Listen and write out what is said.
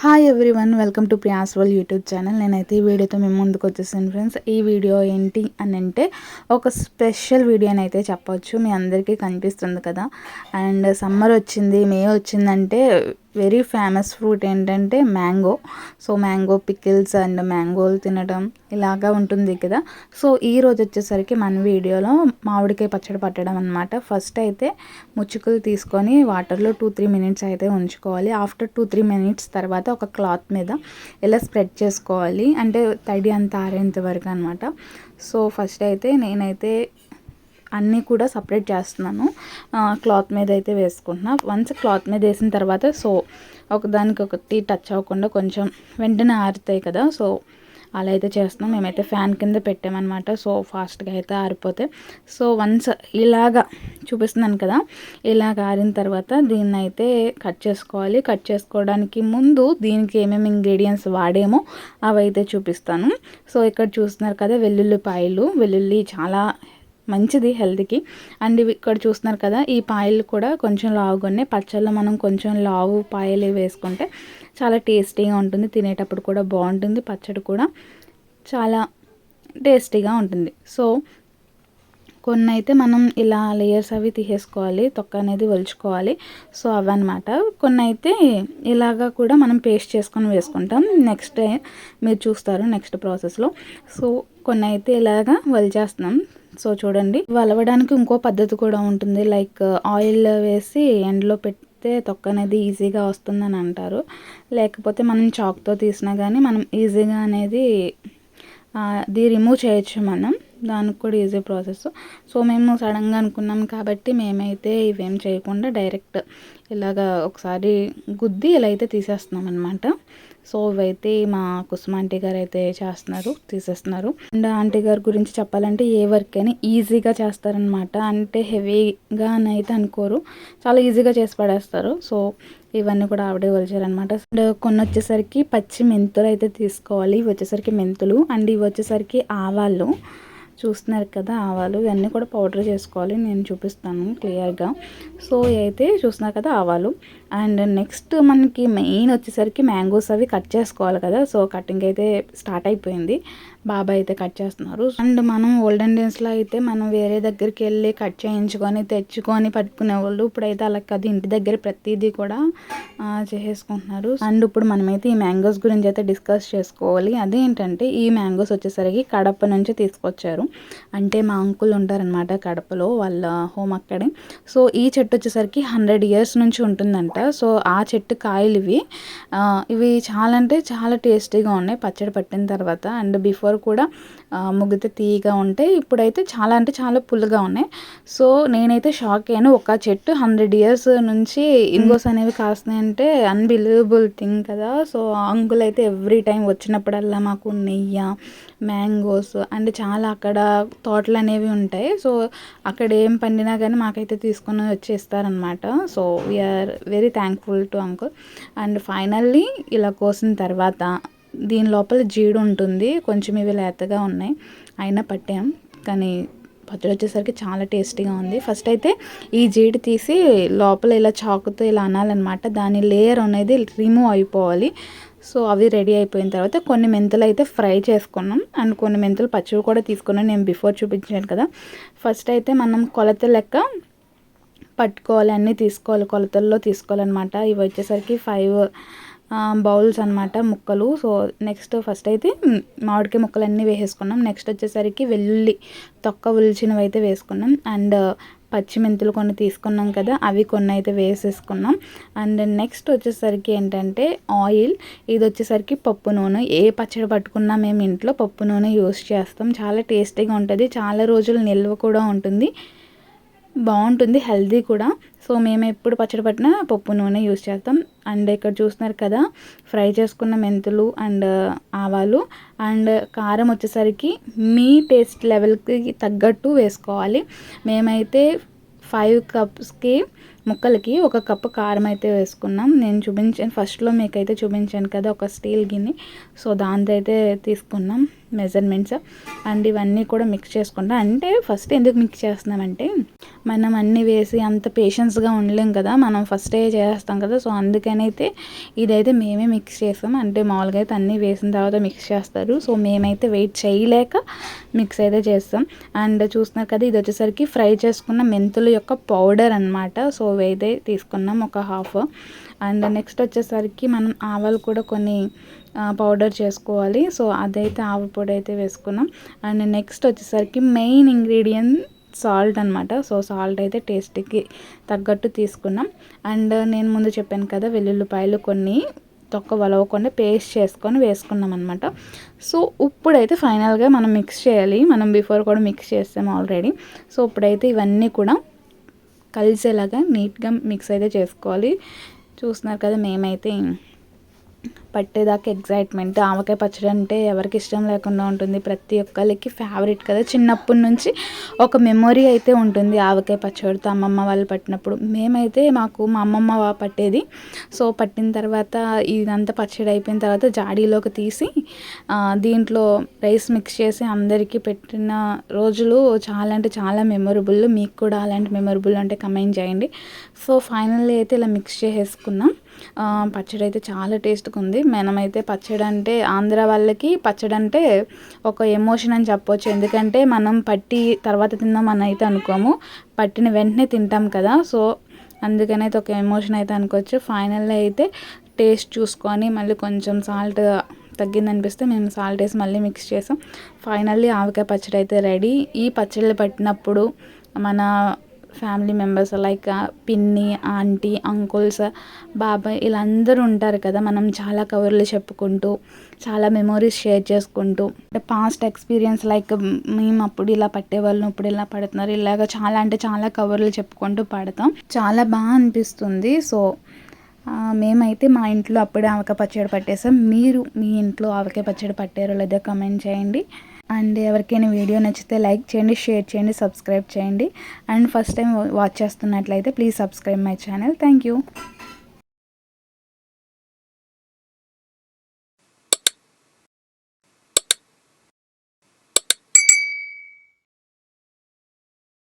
Hi everyone, welcome to Priya's world YouTube channel. నేనైతే ఈ వీడియోతో మేము ముందుకు వచ్చేసాను ఫ్రెండ్స్. ఈ వీడియో ఏంటి అని అంటే ఒక స్పెషల్ వీడియో అని అయితే చెప్పవచ్చు. మీ అందరికీ కనిపిస్తుంది కదా. అండ్ సమ్మర్ వచ్చింది, మే వచ్చిందంటే వెరీ ఫేమస్ ఫ్రూట్ ఏంటంటే mango. So mango pickles and మ్యాంగోలు తినడం ఇలాగా ఉంటుంది కదా. సో ఈ రోజు వచ్చేసరికి మన వీడియోలో మామిడికాయ పచ్చడి పట్టడం అనమాట. ఫస్ట్ అయితే ముచ్చుకులు తీసుకొని వాటర్లో 2-3 మినిట్స్ అయితే ఉంచుకోవాలి. ఆఫ్టర్ 2-3 మినిట్స్ తర్వాత ఒక క్లాత్ మీద ఇలా స్ప్రెడ్ చేసుకోవాలి, అంటే తడి అంతా ఆరేంత వరకు అనమాట. సో ఫస్ట్ అయితే నేనైతే అన్నీ కూడా సపరేట్ చేస్తున్నాను, క్లాత్ మీద అయితే వేసుకుంటున్నా. వన్స్ క్లాత్ మీద వేసిన తర్వాత సో ఒకదానికి ఒకటి టచ్ అవ్వకుండా కొంచెం వెంటనే ఆరుతాయి కదా. సో అలా అయితే చేస్తున్నాం. మేమైతే ఫ్యాన్ కింద పెట్టామన్నమాట. సో ఫాస్ట్గా అయితే ఆరిపోతాయి. సో వన్స్ ఇలాగా చూపిస్తున్నాను కదా, ఇలాగ ఆరిన తర్వాత దీన్ని అయితే కట్ చేసుకోవాలి. కట్ చేసుకోవడానికి ముందు దీనికి ఏమేమి ఇంగ్రీడియంట్స్ వాడేమో అవి అయితే చూపిస్తాను. సో ఇక్కడ చూస్తున్నారు కదా, వెల్లుల్లి చాలా మంచిది హెల్త్కి. అండ్ ఇవి ఇక్కడ చూస్తున్నారు కదా, ఈ పాయలు కూడా కొంచెం లావుగా ఉన్నాయి. పచ్చళ్ళలో మనం కొంచెం లావు పాయలు వేసుకుంటే చాలా టేస్టీగా ఉంటుంది, తినేటప్పుడు కూడా బాగుంటుంది, పచ్చడి కూడా చాలా టేస్టీగా ఉంటుంది. సో కొన్ని అయితే మనం ఇలా లేయర్స్ అవి తీసేసుకోవాలి, తొక్క అనేది ఒలుచుకోవాలి. సో అవన్నమాట. కొన్ని అయితే ఇలాగా కూడా మనం పేస్ట్ చేసుకొని వేసుకుంటాం. నెక్స్ట్ మీరు చూస్తారు నెక్స్ట్ ప్రాసెస్లో. సో కొన్ని అయితే ఇలాగా వలిచేస్తున్నాం. సో చూడండి, వలవడానికి ఇంకో పద్ధతి కూడా ఉంటుంది. లైక్ ఆయిల్ వేసి ఎండలో పెడితే తొక్క అనేది ఈజీగా వస్తుందని అంటారు. లేకపోతే మనం చాక్తో తీసినా కానీ మనం ఈజీగా అనేది అది రిమూవ్ చేయొచ్చు మనం, దానికి కూడా ఈజీ ప్రాసెస్. సో మేము సడన్గా అనుకున్నాం కాబట్టి మేమైతే ఇవేం చేయకుండా డైరెక్ట్ ఇలాగా ఒకసారి గుద్ది ఇలా అయితే తీసేస్తున్నాం అనమాట. సో ఇవైతే మా కుసుమ ఆంటీ గారు అయితే తీసేస్తున్నారు. అండ్ ఆంటీ గారి గురించి చెప్పాలంటే ఏ వర్క్ అయినా ఈజీగా చేస్తారనమాట. అంటే హెవీగా అని అయితే అనుకోరు, చాలా ఈజీగా చేసి పడేస్తారు. సో ఇవన్నీ కూడా ఆవిడే వలిచారనమాట. అండ్ కొన్ని వచ్చేసరికి పచ్చి మెంతులు అయితే తీసుకోవాలి. ఇవి వచ్చేసరికి మెంతులు, అండ్ ఇవి వచ్చేసరికి ఆవాలు. చూస్తున్నారు కదా ఆవాలు, ఇవన్నీ కూడా పౌడర్ చేసుకోవాలి. నేను చూపిస్తాను క్లియర్గా. సో అయితే చూస్తున్నారు కదా ఆవాలు. అండ్ నెక్స్ట్ మనకి మెయిన్ వచ్చేసరికి మ్యాంగోస్ అవి కట్ చేసుకోవాలి కదా. సో కటింగ్ అయితే స్టార్ట్ అయిపోయింది, బాబాయ్ అయితే కట్ చేస్తున్నారు. అండ్ మనం ఓల్డెన్ డేస్లో అయితే మనం వేరే దగ్గరికి వెళ్ళి కట్ చేయించుకొని తెచ్చుకొని పట్టుకునే వాళ్ళు. ఇప్పుడైతే అలా కాదు, ఇంటి దగ్గర ప్రతిదీ కూడా చేసేసుకుంటున్నారు. అండ్ ఇప్పుడు మనమైతే ఈ మ్యాంగోస్ గురించి అయితే డిస్కస్ చేసుకోవాలి. అదేంటంటే ఈ మ్యాంగోస్ వచ్చేసరికి కడప నుంచి తీసుకొచ్చారు. అంటే మా అంకుల్ ఉంటారనమాట కడపలో, వాళ్ళ హోమ్ అక్కడే. సో ఈ చెట్టు వచ్చేసరికి 100 years నుంచి ఉంటుందంట. సో ఆ చెట్టు కాయలు ఇవి చాలా అంటే చాలా టేస్టీగా ఉన్నాయి పచ్చడి పట్టిన తర్వాత. అండ్ బిఫోర్ కూడా ముగ్గితే తీయగా ఉంటాయి, ఇప్పుడైతే చాలా అంటే చాలా పుల్లగా ఉన్నాయి. సో నేనైతే షాక్ అయ్యాను, ఒక చెట్టు 100 years నుంచి ఇంగోస్ అనేవి కాస్తున్నాయి అంటే అన్బిలీవబుల్ థింగ్ కదా. సో అంకుల్ అయితే ఎవ్రీ టైం వచ్చినప్పుడల్లా మాకు నెయ్యి, మ్యాంగోస్ అండ్ చాలా అక్కడ తోటలు అనేవి ఉంటాయి. సో అక్కడ ఏం పండినా కానీ మాకైతే తీసుకొని వచ్చేస్తారనమాట. So we are very thankful to uncle. And finally ఇలా కోసిన తర్వాత దీని లోపల జీడి ఉంటుంది, కొంచెం ఇవి లేతగా ఉన్నాయి అయినా పట్టాం. కానీ పచ్చడి వచ్చేసరికి చాలా టేస్టీగా ఉంది. ఫస్ట్ అయితే ఈ జీడి తీసి లోపల ఇలా చాకుతో ఇలా అనాలన్నమాట, దాని లేయర్ అనేది రిమూవ్ అయిపోవాలి. సో అవి రెడీ అయిపోయిన తర్వాత కొన్ని మెంతులు అయితే ఫ్రై చేసుకున్నాం. అండ్ కొన్ని మెంతులు పచ్చివి కూడా తీసుకున్నాం, నేను బిఫోర్ చూపించాను కదా. ఫస్ట్ అయితే మనం కొలత లెక్క పట్టుకోవాలి, అన్నీ తీసుకోవాలి, కొలతల్లో తీసుకోవాలన్నమాట. ఇవి వచ్చేసరికి 5 బౌల్స్ అనమాట ముక్కలు. సో నెక్స్ట్ ఫస్ట్ అయితే మామిడికాయ ముక్కలన్నీ వేసేసుకున్నాం. నెక్స్ట్ వచ్చేసరికి వెల్లుల్లి తొక్క ఉల్చినవి అయితే వేసుకున్నాం. అండ్ పచ్చిమెంతులు కొన్ని తీసుకున్నాం కదా, అవి కొన్ని అయితే వేసేసుకున్నాం. అండ్ నెక్స్ట్ వచ్చేసరికి ఏంటంటే ఆయిల్. ఇది వచ్చేసరికి పప్పు నూనె. ఏ పచ్చడి పట్టుకున్నా మేము ఇంట్లో పప్పు నూనె యూస్ చేస్తాం, చాలా టేస్టీగా ఉంటుంది, చాలా రోజులు నిల్వ కూడా ఉంటుంది, బాగుంటుంది, హెల్తీ కూడా. సో మేము ఎప్పుడు పచ్చడి పట్టినా పప్పు నూనె యూస్ చేస్తాం. అండ్ ఇక్కడ చూస్తున్నారు కదా ఫ్రై చేసుకున్న మెంతులు అండ్ ఆవాలు. అండ్ కారం వచ్చేసరికి మీ టేస్ట్ లెవెల్కి తగ్గట్టు వేసుకోవాలి. మేమైతే 5 cups ముక్కలకి 1 కప్పు కారం అయితే వేసుకున్నాం. నేను చూపించాను ఫస్ట్లో మీకైతే చూపించాను కదా ఒక స్టీల్ గిన్నె, సో దాంతో అయితే తీసుకున్నాం మెజర్మెంట్స్. అండ్ ఇవన్నీ కూడా మిక్స్ చేసుకుంటాం. అంటే ఫస్ట్ ఎందుకు మిక్స్ చేస్తున్నామంటే మనం అన్నీ వేసి అంత పేషెన్స్గా ఉండలేం కదా, మనం ఫస్టే చేస్తాం కదా, సో అందుకనైతే ఇదైతే మేమే మిక్స్ చేస్తాం. అంటే మామూలుగా అయితే అన్నీ వేసిన తర్వాత మిక్స్ చేస్తారు, సో మేమైతే వెయిట్ చేయలేక మిక్స్ అయితే చేస్తాం. అండ్ చూస్తున్నారు కదా, ఇది వచ్చేసరికి ఫ్రై చేసుకున్న మెంతుల యొక్క పౌడర్ అనమాట. సో అయితే తీసుకున్నాం ఒక హాఫ్. అండ్ నెక్స్ట్ వచ్చేసరికి మనం ఆవాలు కూడా కొన్ని పౌడర్ చేసుకోవాలి. సో అదైతే ఆవ పొడి అయితే వేసుకున్నాం. అండ్ నెక్స్ట్ వచ్చేసరికి మెయిన్ ఇంగ్రీడియంట్ సాల్ట్ అనమాట. సో సాల్ట్ అయితే టేస్ట్కి తగ్గట్టు తీసుకున్నాం. అండ్ నేను ముందు చెప్పాను కదా, వెల్లుల్లిపాయలు కొన్ని తొక్క వలవకుండా పేస్ట్ చేసుకొని వేసుకున్నాం అనమాట. సో ఇప్పుడైతే ఫైనల్గా మనం మిక్స్ చేయాలి. మనం బిఫోర్ కూడా మిక్స్ చేస్తాం ఆల్రెడీ. సో ఇప్పుడైతే ఇవన్నీ కూడా కలిసేలాగా నీట్గా మిక్స్ అయితే చేసుకోవాలి. చూస్తున్నారు కదా, మేమైతే పట్టేదాకా ఎగ్జైట్మెంట్. ఆవకాయ పచ్చడి అంటే ఎవరికి ఇష్టం లేకుండా ఉంటుంది, ప్రతి ఒక్కరికి ఫేవరెట్ కదా. చిన్నప్పటి నుంచి ఒక మెమొరీ అయితే ఉంటుంది ఆవకాయ పచ్చడితో అమ్మమ్మ వాళ్ళు పట్టినప్పుడు. మేమైతే మా అమ్మమ్మ పట్టేది. సో పట్టిన తర్వాత ఇదంతా పచ్చడి అయిపోయిన తర్వాత జాడీలోకి తీసి దీంట్లో రైస్ మిక్స్ చేసి అందరికీ పెట్టిన రోజులు చాలా అంటే చాలా మెమొరబుల్. మీకు కూడా అలాంటి మెమొరబుల్ అంటే కమెంట్ చేయండి. సో ఫైనల్లీ అయితే ఇలా మిక్స్ చేసేసుకున్నాం. పచ్చడి అయితే చాలా టేస్ట్గా ఉంది. మనమైతే పచ్చడి అంటే ఆంధ్ర వాళ్ళకి పచ్చడి అంటే ఒక ఎమోషన్ అని చెప్పొచ్చు. ఎందుకంటే మనం పట్టి తర్వాత తిందామని అయితే అనుకోము, పట్టిన వెంటనే తింటాం కదా. సో అందుకని అయితే ఒక ఎమోషన్ అయితే అనుకోవచ్చు. ఫైనల్లీ అయితే టేస్ట్ చూసుకొని మళ్ళీ కొంచెం సాల్ట్ తగ్గిందనిపిస్తే మేము సాల్ట్ వేసి మళ్ళీ మిక్స్ చేసాం. ఫైనల్లీ ఆవకాయ పచ్చడి అయితే రెడీ. ఈ పచ్చళ్ళు పట్టినప్పుడు మన ఫ్యామిలీ మెంబర్స్ లైక్ పిన్ని, ఆంటీ, అంకుల్స్, బాబాయ్ ఇలా అందరూ ఉంటారు కదా. మనం చాలా కవర్లు చెప్పుకుంటూ చాలా మెమొరీస్ షేర్ చేసుకుంటూ పాస్ట్ ఎక్స్పీరియన్స్ లైక్ మేము అప్పుడు ఇలా పట్టేవాళ్ళం, ఇప్పుడు ఇలా పడుతున్నారు, ఇలాగ చాలా అంటే చాలా కవర్లు చెప్పుకుంటూ పడతాం. చాలా బాగా అనిపిస్తుంది. సో మేమైతే మా ఇంట్లో అప్పుడే ఆవకాయ పచ్చడి పట్టేసాం. మీరు మీ ఇంట్లో ఆవకాయ పచ్చడి పట్టారో లేదో కమెంట్ చేయండి. అండ్ ఎవరికైనా వీడియో నచ్చితే లైక్ చేయండి, షేర్ చేయండి, సబ్స్క్రైబ్ చేయండి. అండ్ ఫస్ట్ టైం వాచ్ చేస్తున్నట్లయితే please subscribe my channel. Thank you.